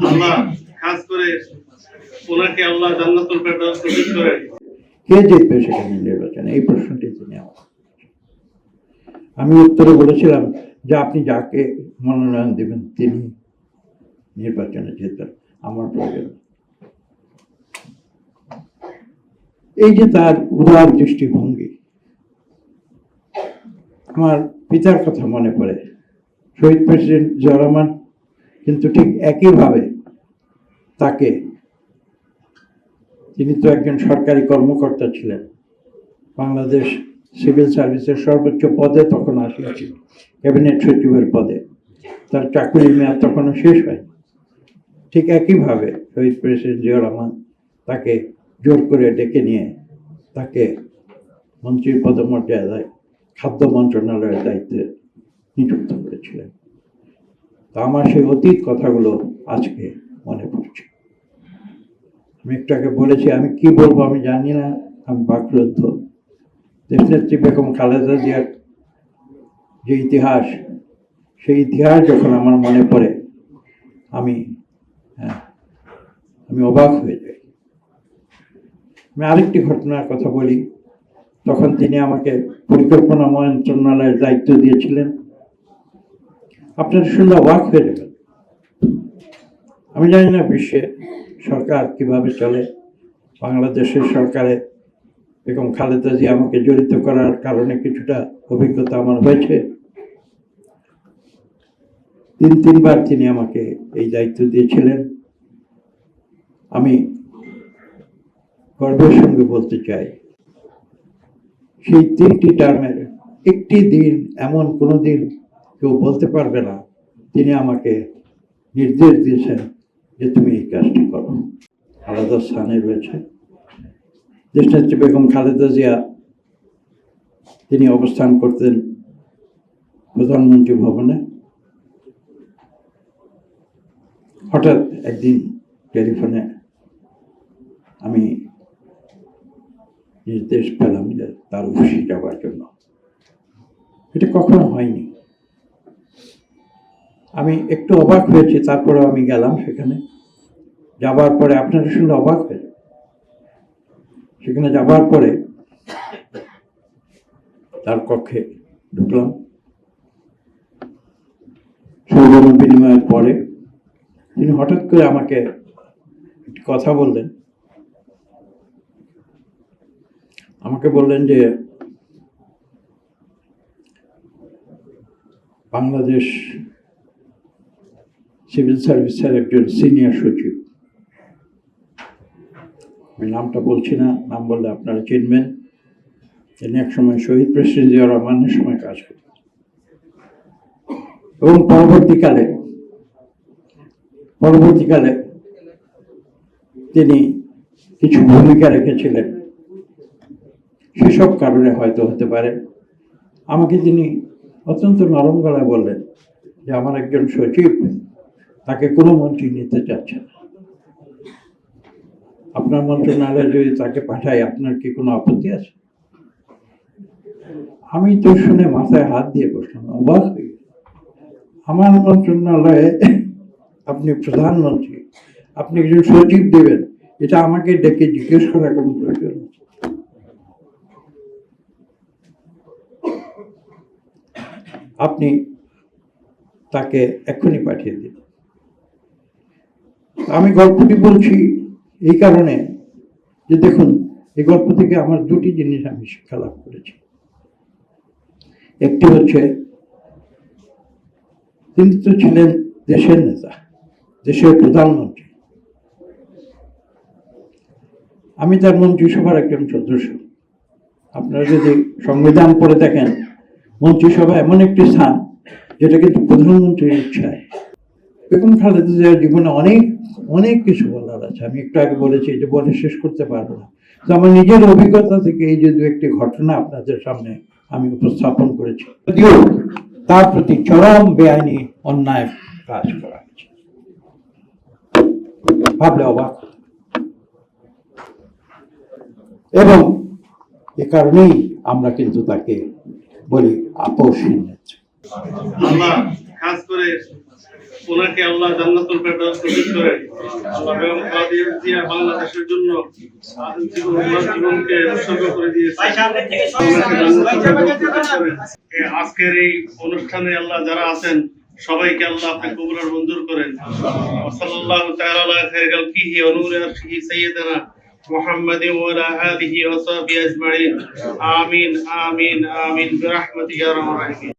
আল্লাহ খাস করে ওনাকে আল্লাহ জান্নাতুল ফেরদাউস নসিব করেন। কে জিতবে সেখানে নির্বাচনে, এই প্রশ্নটি তিনি আমি উত্তরে বলেছিলাম যে আপনি যাকে মনোনয়ন দেবেন তিনি নির্বাচনে জিতবেন, আমার প্রয়োজন। এই যে তার উদার দৃষ্টিভঙ্গি, আমার পিতার কথা মনে পড়ে। শহীদ প্রেসিডেন্ট জিয়াউর রহমান কিন্তু ঠিক একইভাবে তাকে, তিনি তো একজন সরকারি কর্মকর্তা ছিলেন, বাংলাদেশ সিভিল সার্ভিসের সর্বোচ্চ পদে তখন আসিয়াছিল, ক্যাবিনেট সচিবের পদে। তার চাকরির মেয়াদ তখনও শেষ হয়। ঠিক একইভাবে শহীদ প্রেসিডেন্ট জিয়াউর রহমান তাকে জোর করে ডেকে নিয়ে তাকে মন্ত্রীর পদমর্যাদায় খাদ্য মন্ত্রণালয়ের দায়িত্বে নিযুক্ত করেছিলেন। তা আমার সেই অতীত কথাগুলো আজকে মনে পড়ছে। আমি একটু আগে বলেছি, আমি কি বলবো আমি জানি না, আমি বাকরুদ্ধ। দেশনেত্রী বেগম খালেদা জিয়ার যে ইতিহাস, সেই ইতিহাস যখন আমার মনে পড়ে আমি অবাক হয়ে যাই। আমি আরেকটি ঘটনার কথা বলি। তখন তিনি আমাকে পরিকল্পনা মন্ত্রণালয়ের দায়িত্ব দিয়েছিলেন। আপনারা শুনলে অবাক হয়ে যাবেন। আমি জানি না বিশ্বে সরকার কিভাবে চলে, বাংলাদেশের সরকারে বেগম খালেদা জিয়া আমাকে জড়িত করার কারণে কিছুটা অভিজ্ঞতা আমার হয়েছে। তিনবার তিনি আমাকে এই দায়িত্ব দিয়েছিলেন। আমি গর্বের সঙ্গে বলতে চাই, সেই 3টি টার্মের একটি দিন এমন কোনো দিন কেউ বলতে পারবে না তিনি আমাকে নির্দেশ দিয়েছেন যে তুমি এই কাজটি করো। আলাদা স্থানে রয়েছে দেশনেত্রী বেগম খালেদা জিয়া। তিনি অবস্থান করতেন প্রধানমন্ত্রী ভবনে। হঠাৎ একদিন টেলিফোনে আমি নির্দেশ পেলাম যে তার অফিসে যাওয়ার জন্য। এটা কখনো হয়নি। আমি একটু অবাক হয়েছি, তারপরেও আমি গেলাম সেখানে। যাবার পরে আপনারা শুনলে অবাক হয়ে, সেখানে যাবার পরে তার কক্ষে ঢুকলাম। সৌজন্য বিনিময়ের পরে তিনি হঠাৎ করে আমাকে কথা বললেন। আমাকে বললেন যে বাংলাদেশ সিভিল সার্ভিসের একজন সিনিয়র সচিব, আমি নামটা বলছি না, নাম বললে আপনারা চিনবেন, তিনি একসময় শহীদ প্রেসিডেন্ট জিয়াউর রহমানের সময় কাজ করতেন এবং পরবর্তীকালে তিনি কিছু ভূমিকা রেখেছিলেন। সেসব কারণে হয়তো হতে পারে আমাকে তিনি অত্যন্ত নরম গলায় বললেন যে আমার একজন সচিব, তাকে কোনো মন্ত্রী নিতে চাচ্ছে না, আপনার মন্ত্রণালয়ে যদি তাকে পাঠায় আপনার কি কোনো আপত্তি আছে? আমি তো শুনে মাথায় হাত দিয়ে বসলাম, অবাক হয়ে। আমার মন্ত্রণালয়ে আপনি প্রধানমন্ত্রী, আপনি একজন সচিব দেবেন, এটা আমাকে ডেকে জিজ্ঞেস করার কোনো প্রয়োজন আছে? আপনি তাকে এক্ষুনি পাঠিয়ে দিন। আমি গল্পটি বলছি এই কারণে যে দেখুন, এই গল্প থেকে আমার 2টি জিনিস আমি শিক্ষা লাভ করেছি। একটি হচ্ছে, তিনি তো ছিলেন দেশের নেতা, দেশের প্রধানমন্ত্রী। আমি তার মন্ত্রিসভার একজন সদস্য। আপনারা যদি সংবিধান পড়ে দেখেন, মন্ত্রিসভা এমন একটি স্থান যেটা কিন্তু প্রধানমন্ত্রীর ইচ্ছায়। বেগম খালেদা জিয়ার জীবনে অনেক কিছু বলার আছে। আমি একটু আগে বলেছি যে বলে শেষ করতে পারবো না। তো আমার নিজের অভিজ্ঞতা থেকে এই যে 2-1টি ঘটনা আপনাদের সামনে আমি উপস্থাপন করেছি, যদিও তার প্রতি চরম বেআইনি অন্যায় কাজ করা হয়েছে, ভাবলে অবাক। এবং এ কারণেই আমরা কিন্তু তাকে বলি আপসহীন নেত্রী। আল্লাহ খাস করে ওনাকে আল্লাহ জান্নাতুল ফেরদাউস নসিব করেন। আল্লাহ বেগম খালেদা জিয়া বাংলাদেশের জন্য ওনার জীবনকে উৎসর্গ করে দিয়েছে। ওনাকে জান্নাতুল ফেরদাউস নসিব করেন। আজকের এই অনুষ্ঠানে আল্লাহ যারা আছেন সবাইকে আল্লাহ আপনি কবুল আর মঞ্জুর করেন। সাল্লাল্লাহু তাআলা আলা খায়রি খালকিহি ওয়া নূরি আরশিহি সাইয়্যিদানা মুহাম্মাদিন ওয়া আলা আলিহি ওয়া সাহবিহি আজমাইন। আমিন আমিন আমিন বিরহমাতিকা ইয়া আরহামার রাহিমিন।